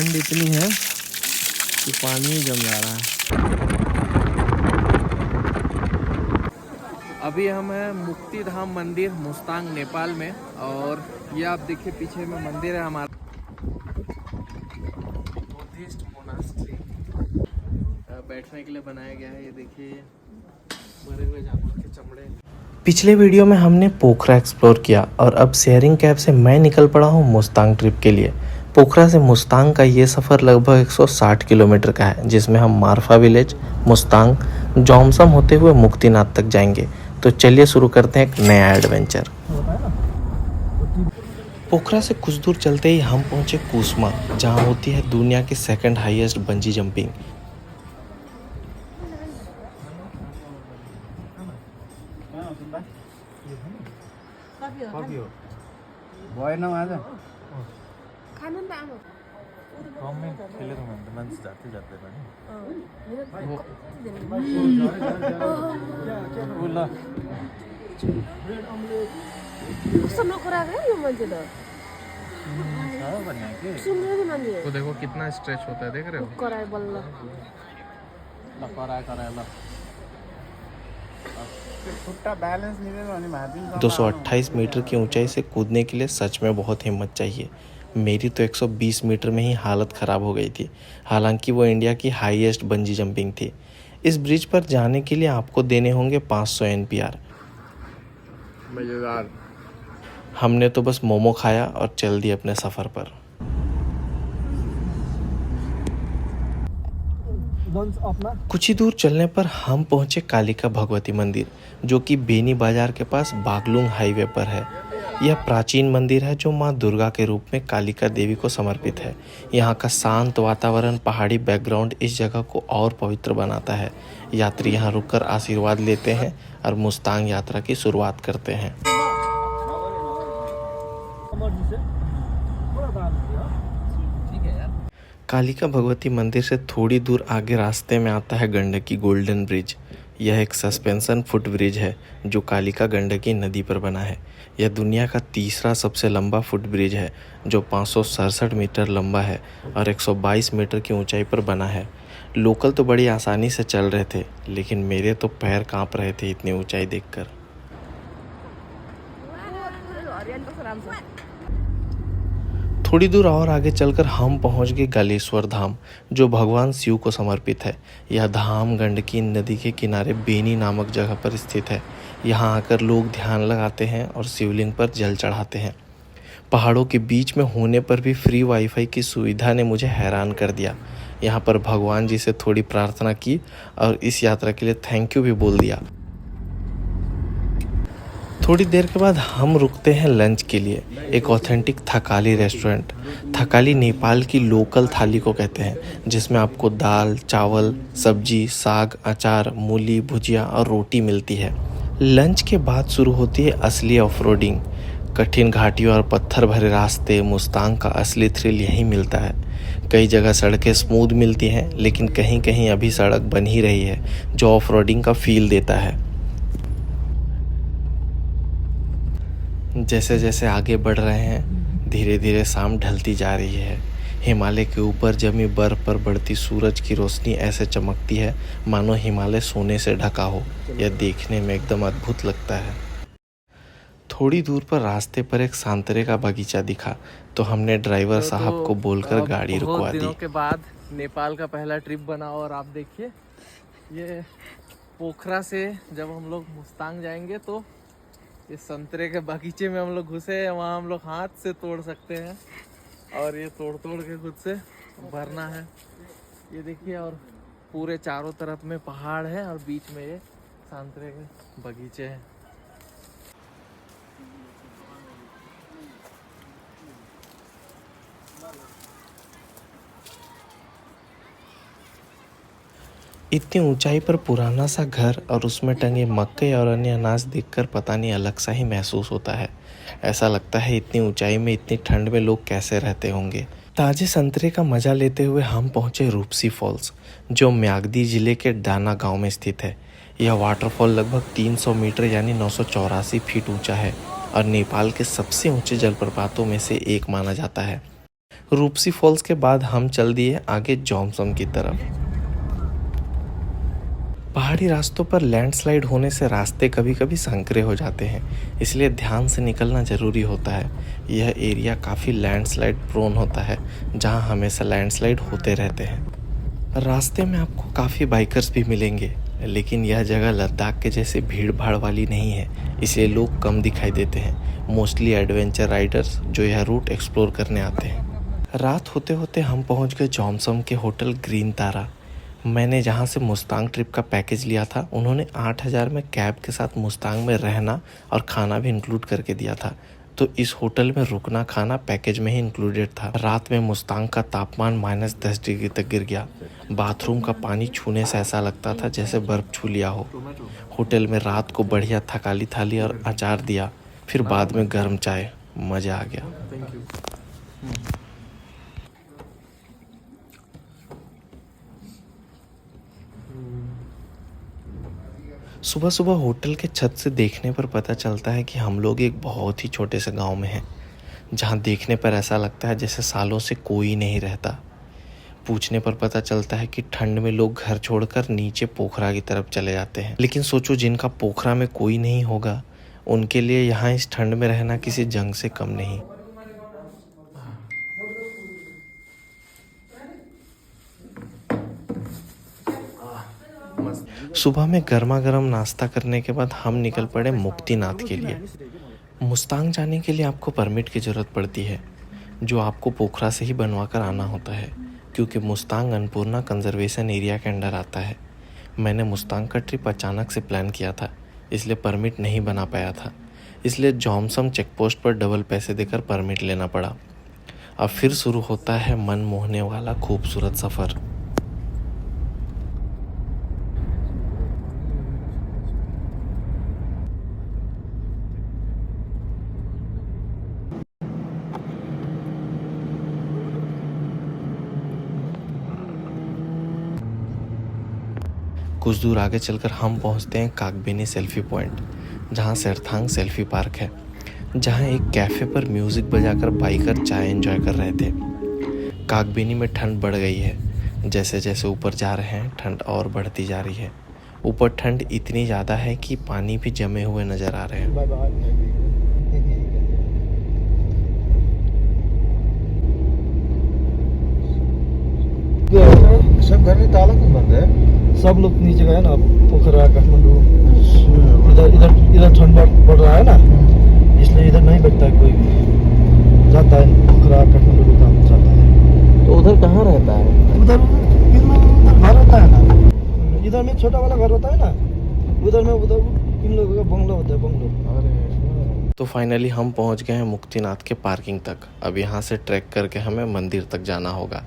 ठंड इतनी है कि पानी ही जम जा रहा है। अभी हम हैं मुक्ति धाम मंदिर मुस्तांग नेपाल में, और ये आप देखिए पीछे में मंदिर है हमारा बुद्धिस्ट मोनास्ट्री, बैठने के लिए बनाया गया है। ये देखिए मरे हुए जानवर के चमड़े। पिछले वीडियो में हमने पोखरा एक्सप्लोर किया और अब शेयरिंग कैब से मैं निकल पड़ा हूँ मुस्तांग ट्रिप के लिए। पोखरा से मुस्तांग का ये सफ़र लगभग 160 किलोमीटर का है, जिसमें हम मारफा विलेज, मुस्तांग, जॉमसम होते हुए मुक्तिनाथ तक जाएंगे। तो चलिए शुरू करते हैं एक नया एडवेंचर। पोखरा से कुछ दूर चलते ही हम पहुंचे कुसमा, जहां होती है दुनिया की सेकंड हाईएस्ट बंजी जंपिंग। तो देखो कितना स्ट्रेच होता है, देख रहे हो? 228 मीटर की ऊंचाई से कूदने के लिए सच में बहुत हिम्मत चाहिए। मेरी तो 120 मीटर में ही हालत ख़राब हो गई थी, हालांकि वो इंडिया की हाईएस्ट बंजी जंपिंग थी। इस ब्रिज पर जाने के लिए आपको देने होंगे 500 NPR। मज़ेदार। हमने तो बस मोमो खाया और चल दिए अपने सफ़र पर। कुछ ही दूर चलने पर हम पहुंचे कालिका भगवती मंदिर, जो कि बेनी बाजार के पास बागलुंग हाईवे पर है। यह प्राचीन मंदिर है जो मां दुर्गा के रूप में कालिका देवी को समर्पित है। यहाँ का शांत वातावरण, पहाड़ी बैकग्राउंड इस जगह को और पवित्र बनाता है। यात्री यहाँ रुककर आशीर्वाद लेते हैं और मुस्तांग यात्रा की शुरुआत करते हैं। कालिका भगवती मंदिर से थोड़ी दूर आगे रास्ते में आता है गंडकी गोल्डन ब्रिज। यह एक सस्पेंशन फुट ब्रिज है जो कालिका गंडकी नदी पर बना है। यह दुनिया का तीसरा सबसे लंबा फुट ब्रिज है, जो 567 मीटर लंबा है और 122 मीटर की ऊंचाई पर बना है। लोकल तो बड़ी आसानी से चल रहे थे, लेकिन मेरे तो पैर कांप रहे थे इतनी ऊंचाई देखकर। थोड़ी दूर और आगे चलकर हम पहुंच गए गलेश्वर धाम, जो भगवान शिव को समर्पित है। यह धाम गंडकी नदी के किनारे बेनी नामक जगह पर स्थित है। यहाँ आकर लोग ध्यान लगाते हैं और शिवलिंग पर जल चढ़ाते हैं। पहाड़ों के बीच में होने पर भी फ्री वाईफाई की सुविधा ने मुझे हैरान कर दिया। यहाँ पर भगवान जी से थोड़ी प्रार्थना की और इस यात्रा के लिए थैंक यू भी बोल दिया। थोड़ी देर के बाद हम रुकते हैं लंच के लिए एक ऑथेंटिक थकाली रेस्टोरेंट। थकाली नेपाल की लोकल थाली को कहते हैं, जिसमें आपको दाल, चावल, सब्जी, साग, अचार, मूली, भुजिया और रोटी मिलती है। लंच के बाद शुरू होती है असली ऑफरोडिंग। कठिन घाटियों और पत्थर भरे रास्ते, मुस्तांग का असली थ्रिल यहीं मिलता है। कई जगह सड़कें स्मूथ मिलती हैं, लेकिन कहीं कहीं अभी सड़क बन ही रही है, जो ऑफरोडिंग का फील देता है। जैसे जैसे आगे बढ़ रहे हैं, धीरे धीरे शाम ढलती जा रही है। हिमालय के ऊपर जमी बर्फ पर बढ़ती सूरज की रोशनी ऐसे चमकती है मानो हिमालय सोने से ढका हो। यह देखने में एकदम अद्भुत लगता है। थोड़ी दूर पर रास्ते पर एक सांतरे का बगीचा दिखा, तो हमने ड्राइवर साहब को बोलकर गाड़ी रुकवा दी। दिनों के बाद नेपाल का पहला ट्रिप बना, और आप देखिए ये पोखरा से जब हम लोग मुस्तांग जाएंगे तो इस संतरे के बगीचे में हम लोग घुसे हैं। वहाँ हम लोग हाथ से तोड़ सकते हैं और ये तोड़ के खुद से भरना है। ये देखिए, और पूरे चारों तरफ में पहाड़ है और बीच में ये संतरे के बगीचे हैं। इतनी ऊंचाई पर पुराना सा घर और उसमें टंगे मक्के और अन्य अनाज देखकर पता नहीं अलग सा ही महसूस होता है। ऐसा लगता है इतनी ऊंचाई में इतनी ठंड में लोग कैसे रहते होंगे। ताजे संतरे का मजा लेते हुए हम पहुंचे रूपसी फॉल्स, जो म्याग्दी जिले के डाना गांव में स्थित है। यह वाटरफॉल लगभग 300 मीटर यानी 984 फीट ऊंचा है और नेपाल के सबसे ऊंचे जलप्रपातों में से एक माना जाता है। रूपसी फॉल्स के बाद हम चल दिए आगे जॉमसम की तरफ। पहाड़ी रास्तों पर लैंडस्लाइड होने से रास्ते कभी कभी संकरे हो जाते हैं, इसलिए ध्यान से निकलना ज़रूरी होता है। यह एरिया काफ़ी लैंडस्लाइड प्रोन होता है, जहां हमेशा लैंडस्लाइड होते रहते हैं। रास्ते में आपको काफ़ी बाइकर्स भी मिलेंगे, लेकिन यह जगह लद्दाख के जैसे भीड़ भाड़ वाली नहीं है, इसलिए लोग कम दिखाई देते हैं। मोस्टली एडवेंचर राइडर्स जो यह रूट एक्सप्लोर करने आते हैं। रात होते होते हम पहुंच गए जॉमसम के होटल ग्रीन तारा। मैंने जहां से मुस्तांग ट्रिप का पैकेज लिया था, उन्होंने 8,000 में कैब के साथ मुस्तांग में रहना और खाना भी इंक्लूड करके दिया था, तो इस होटल में रुकना खाना पैकेज में ही इंक्लूडेड था। रात में मुस्तांग का तापमान -10 डिग्री तक गिर गया। बाथरूम का पानी छूने से ऐसा लगता था जैसे बर्फ छू लिया हो। होटल में रात को बढ़िया थकाली थाली और अचार दिया, फिर बाद में गर्म चाय। मज़ा आ गया। Thank you. सुबह सुबह होटल के छत से देखने पर पता चलता है कि हम लोग एक बहुत ही छोटे से गांव में हैं, जहां देखने पर ऐसा लगता है जैसे सालों से कोई नहीं रहता। पूछने पर पता चलता है कि ठंड में लोग घर छोड़कर नीचे पोखरा की तरफ चले जाते हैं। लेकिन सोचो, जिनका पोखरा में कोई नहीं होगा, उनके लिए यहाँ इस ठंड में रहना किसी जंग से कम नहीं। सुबह में गर्मा गर्म नाश्ता करने के बाद हम निकल पड़े मुक्तिनाथ के लिए। मुस्तांग जाने के लिए आपको परमिट की ज़रूरत पड़ती है, जो आपको पोखरा से ही बनवा कर आना होता है, क्योंकि मुस्तांग अन्नपूर्णा कंजर्वेशन एरिया के अंडर आता है। मैंने मुस्तांग का ट्रिप अचानक से प्लान किया था, इसलिए परमिट नहीं बना पाया था, इसलिए जॉमसम चेकपोस्ट पर डबल पैसे देकर परमिट लेना पड़ा। अब फिर शुरू होता है मन मोहने वाला खूबसूरत सफ़र। कुछ दूर आगे चलकर हम पहुंचते हैं कागबेनी सेल्फी पॉइंट, जहां सेरथांग सेल्फी पार्क है, जहां एक कैफ़े पर म्यूज़िक बजाकर बाइकर चाय एंजॉय कर रहे थे। कागबेनी में ठंड बढ़ गई है। जैसे जैसे ऊपर जा रहे हैं, ठंड और बढ़ती जा रही है। ऊपर ठंड इतनी ज़्यादा है कि पानी भी जमे हुए नज़र आ रहे हैं। सब घर में ताला क्यों बंद है? सब लोग नीचे गए ना, पोखरा काठमांडू। इधर इधर इधर ठंड बढ़ रहा है ना, इसलिए इधर नहीं बैठता है कोई भी। जाता है पोखरा काठमांडू का काम जाता है। तो उधर कहाँ रहता है? उधर घर होता है ना, इधर में छोटा वाला घर होता है ना, उधर में उधर इन लोगों का बंगला होता है, बंगलो। तो फाइनली हम पहुंच गए हैं मुक्तिनाथ के पार्किंग तक। अब यहाँ से ट्रैक करके हमें मंदिर तक जाना होगा।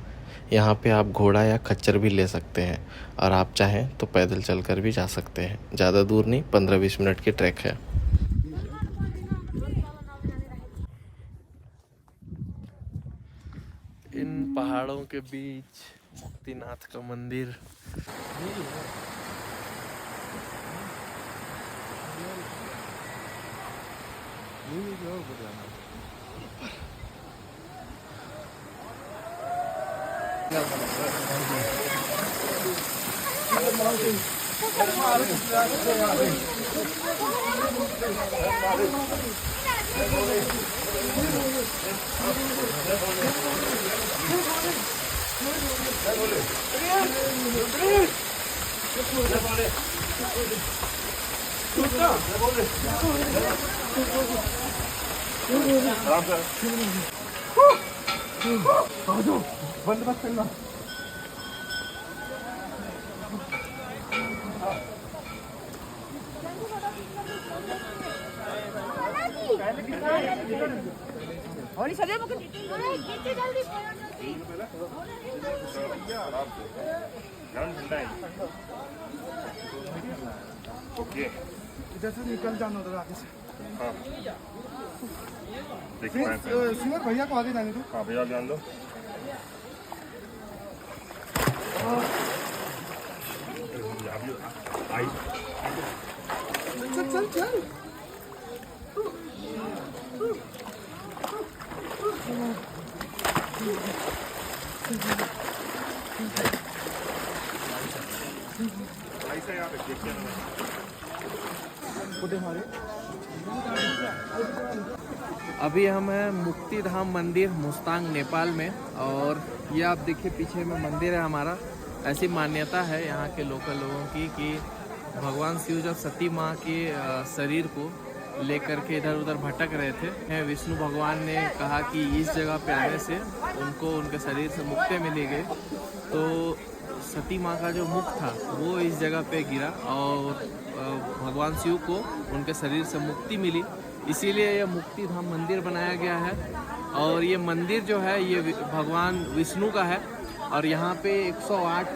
यहाँ पे आप घोड़ा या खच्चर भी ले सकते हैं, और आप चाहें तो पैदल चलकर भी जा सकते हैं। ज़्यादा दूर नहीं, 15-20 मिनट की ट्रैक है। इन पहाड़ों के बीच मुक्तिनाथ का मंदिर। बंद मत करना। और सजे मुझे नीचे जल्दी ओके, इधर से निकल जाना उधर आगे से। हाँ देखिए सुमर भैया को आगे जाने दो। हाँ भैया जान दो। चल चल चल। अभी हम हैं मुक्ति धाम मंदिर मुस्तांग नेपाल में, और ये आप देखिए पीछे में मंदिर है हमारा। ऐसी मान्यता है यहाँ के लोकल लोगों की कि भगवान शिव जब सती माँ के शरीर को लेकर के इधर उधर भटक रहे थे, विष्णु भगवान ने कहा कि इस जगह पे आने से उनको उनके शरीर से मुक्ति मिलेगी। तो सती माँ का जो मुख था वो इस जगह पे गिरा और भगवान शिव को उनके शरीर से मुक्ति मिली, इसीलिए यह मुक्ति धाम मंदिर बनाया गया है। और ये मंदिर जो है ये भगवान विष्णु का है, और यहाँ पे 108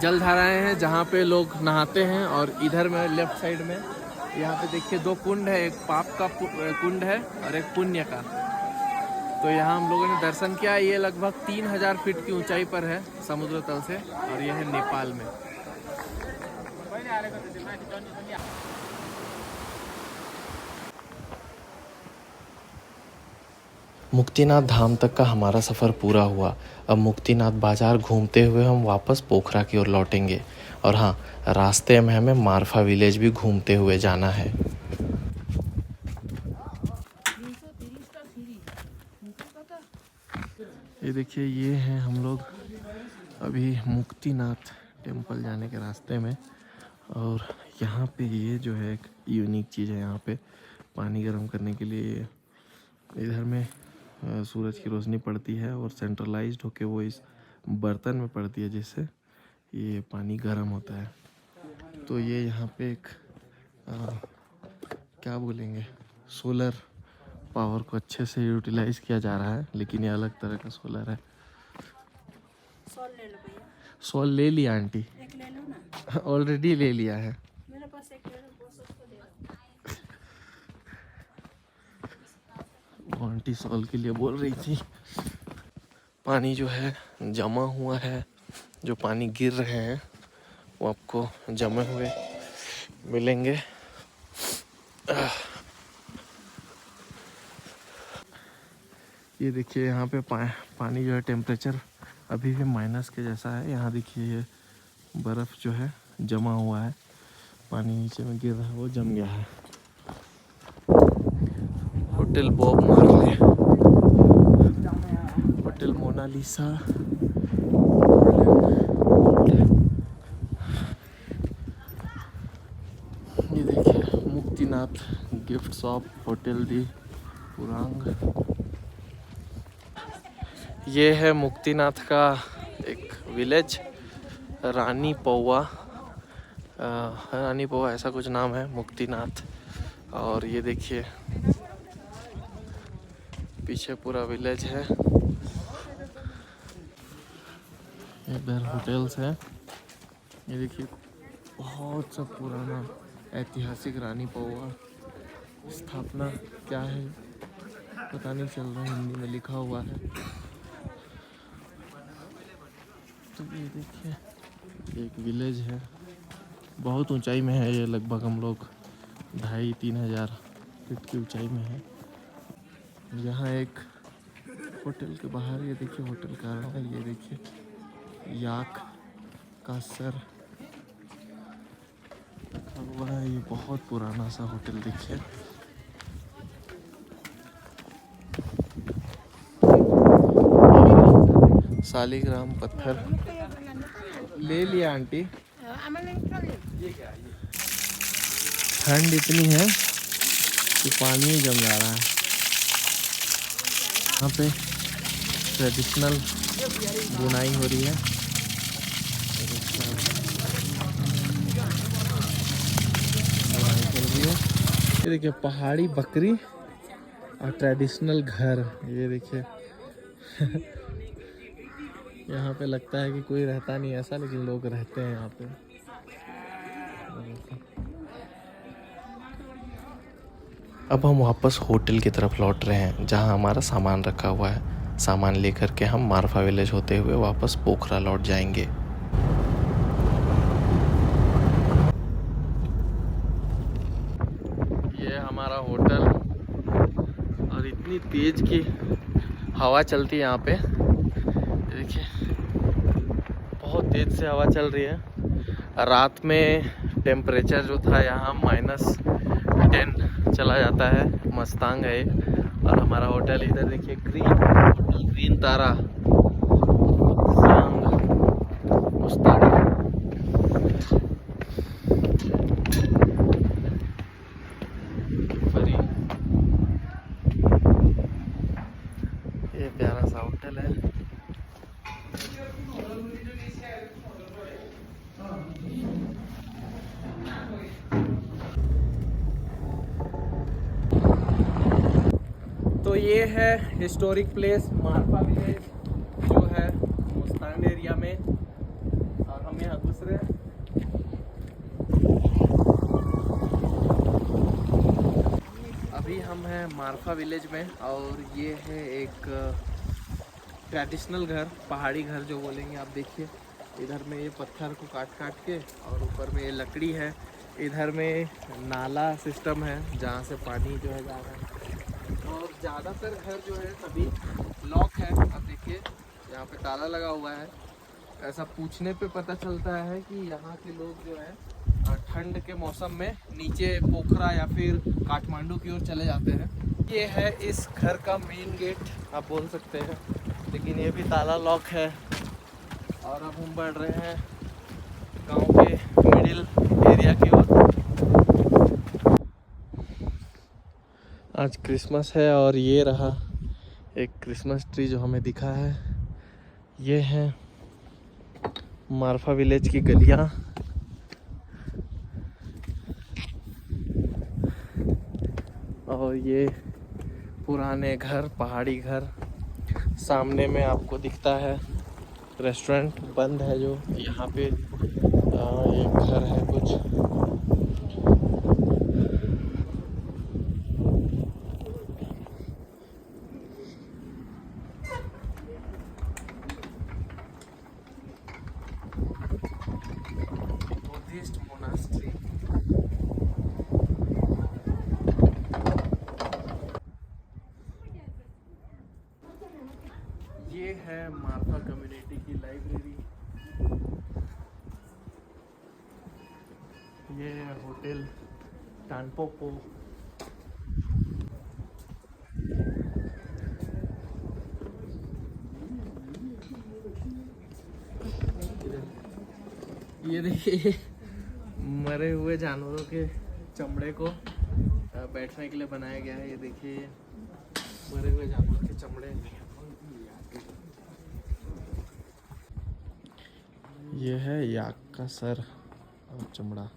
जलधाराएं हैं जहाँ पे लोग नहाते हैं। और इधर में लेफ्ट साइड में यहाँ पे देखिए 2 कुंड है, एक पाप का कुंड है और एक पुण्य का। तो यहाँ हम लोगों ने दर्शन किया। ये लगभग 3000 फीट की ऊंचाई पर है समुद्र तल से, और यह है नेपाल में। मुक्तिनाथ धाम तक का हमारा सफ़र पूरा हुआ। अब मुक्तिनाथ बाजार घूमते हुए हम वापस पोखरा की ओर लौटेंगे। और हाँ, रास्ते में हमें मारफा विलेज भी घूमते हुए जाना है। ये देखिए, ये हैं हम लोग अभी मुक्तिनाथ टेम्पल जाने के रास्ते में। और यहाँ पे ये जो है एक यूनिक चीज़ है, यहाँ पे पानी गर्म करने के लिए इधर में सूरज की रोशनी पड़ती है और सेंट्रलाइज्ड होके वो इस बर्तन में पड़ती है, जिससे ये पानी गर्म होता है। तो ये यहाँ पे एक क्या बोलेंगे, सोलर पावर को अच्छे से यूटिलाइज किया जा रहा है। लेकिन ये अलग तरह का सोलर है। सॉल ले लिया आंटी, एक ले लो ना। ऑलरेडी ले लिया है। मेरे पास एक ले लो, बॉस उसको दे दो। आंटी सॉल के लिए बोल रही थी। पानी जो है जमा हुआ है, जो पानी गिर रहे हैं वो आपको जमे हुए मिलेंगे। ये देखिए यहाँ पे पानी जो है टेम्परेचर अभी भी माइनस के जैसा है। यहाँ देखिए ये बर्फ़ जो है जमा हुआ है, पानी नीचे में गिर रहा है, वो जम गया है। Hotel Bob Marley, hotel Mona Lisa. ये देखिए Muktinath gift shop, hotel the Purang. ये है मुक्तिनाथ का एक विलेज, रानी पौवा। रानी पौवा ऐसा कुछ नाम है मुक्तिनाथ। और ये देखिए पीछे पूरा विलेज है। इधर होटल्स है। ये देखिए बहुत सब पुराना ऐतिहासिक रानी पौवा। स्थापना क्या है पता नहीं चल रहा है, हिंदी में लिखा हुआ है। तो ये देखिए एक विलेज है, बहुत ऊंचाई में है ये। लगभग हम लोग 2500-3000 हज़ार फीट की ऊंचाई में है। यहाँ एक होटल के बाहर ये देखिए होटल का रहा है। ये देखिए याक का सर रखा हुआ है। ये बहुत पुराना सा होटल देखिए। शालिग्राम पत्थर ले लिया आंटी। ठंड इतनी है कि पानी ही जम जा रहा है। यहाँ पे ट्रेडिशनल बुनाई हो रही है। बुनाई चल रही है। ये देखिए पहाड़ी बकरी और ट्रेडिशनल घर। ये देखिए यहाँ पे लगता है कि कोई रहता नहीं ऐसा, लेकिन लोग रहते हैं यहाँ पे। अब हम वापस होटल की तरफ लौट रहे हैं, जहां हमारा सामान रखा हुआ है। सामान लेकर के हम मारफा विलेज होते हुए वापस पोखरा लौट जाएंगे। ये हमारा होटल, और इतनी तेज की हवा चलती है यहाँ पे। देखिए बहुत तेज से हवा चल रही है। रात में टेम्परेचर जो था यहाँ 10 चला जाता है। मस्तांग है और हमारा होटल इधर देखिए, ग्रीन तारा सांग मुस्तांग। ये प्यारा सा होटल है। तो ये है हिस्टोरिक प्लेस मारफा विलेज जो है मुस्तांग एरिया में, और हम यहाँ घुस रहे हैं। अभी हम हैं मारफा विलेज में, और ये है एक ट्रेडिशनल घर, पहाड़ी घर जो बोलेंगे आप। देखिए इधर में ये पत्थर को काट काट के, और ऊपर में ये लकड़ी है। इधर में नाला सिस्टम है जहाँ से पानी जो है जा रहा है। और ज़्यादातर घर जो है सभी लॉक है। अब देखिए यहाँ पे ताला लगा हुआ है। ऐसा पूछने पे पता चलता है कि यहाँ के लोग जो है ठंड के मौसम में नीचे पोखरा या फिर काठमांडू की ओर चले जाते हैं। ये है इस घर का मेन गेट आप बोल सकते हैं, लेकिन ये भी ताला लॉक है। और अब हम बढ़ रहे हैं गांव के मिडिल एरिया की ओर। आज क्रिसमस है और ये रहा एक क्रिसमस ट्री जो हमें दिखा है। ये है मारफा विलेज की गलियां। और ये पुराने घर, पहाड़ी घर। सामने में आपको दिखता है रेस्टोरेंट बंद है जो यहाँ पे। एक घर है कुछ। Buddhist monastery. ये है मारफा कम्युनिटी की लाइब्रेरी। ये है होटल टानपोपो। ये देखिए मरे हुए जानवरों के चमड़े को बैठने के लिए बनाया गया है। ये देखिए मरे हुए जानवरों के चमड़े। ये है याक का सर और चमड़ा।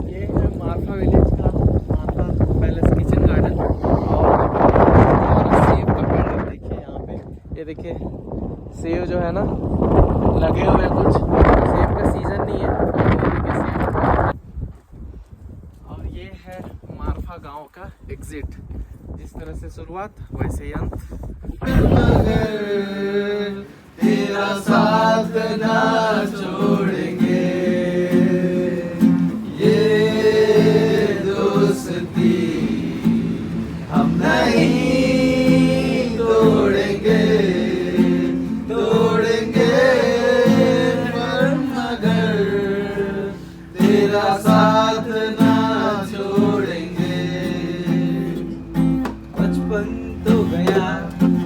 ये है मारफा विलेज का मारफा पैलेस किचन गार्डन। और सेब का पेड़ है देखिए यहाँ पे। ये देखिए सेब जो है ना लगे हुए हैं कुछ। सेब का सीजन नहीं है। ये देखिए सेब। और ये है मारफा गांव का एग्जिट। जिस तरह से शुरुआत वैसे ही अंत। तेरा साथ ना छोड़ेंगे, ये दोस्ती हम नहीं तोड़ेंगे, तोड़ेंगे पर मगर तेरा साथ ना छोड़ेंगे। बचपन तो गया,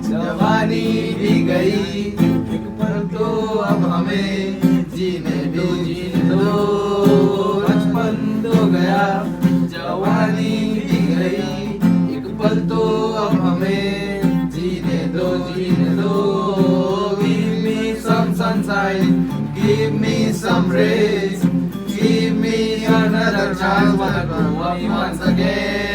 जवानी भी गई, एक पल तो अब हमें जीने दो, जीने दो। बचपन तो गया, जवानी भी गई, एक पल तो अब हमें जीने दो, जीने दो। Give me some sunshine, give me some rays, give me another chance to grow up once again.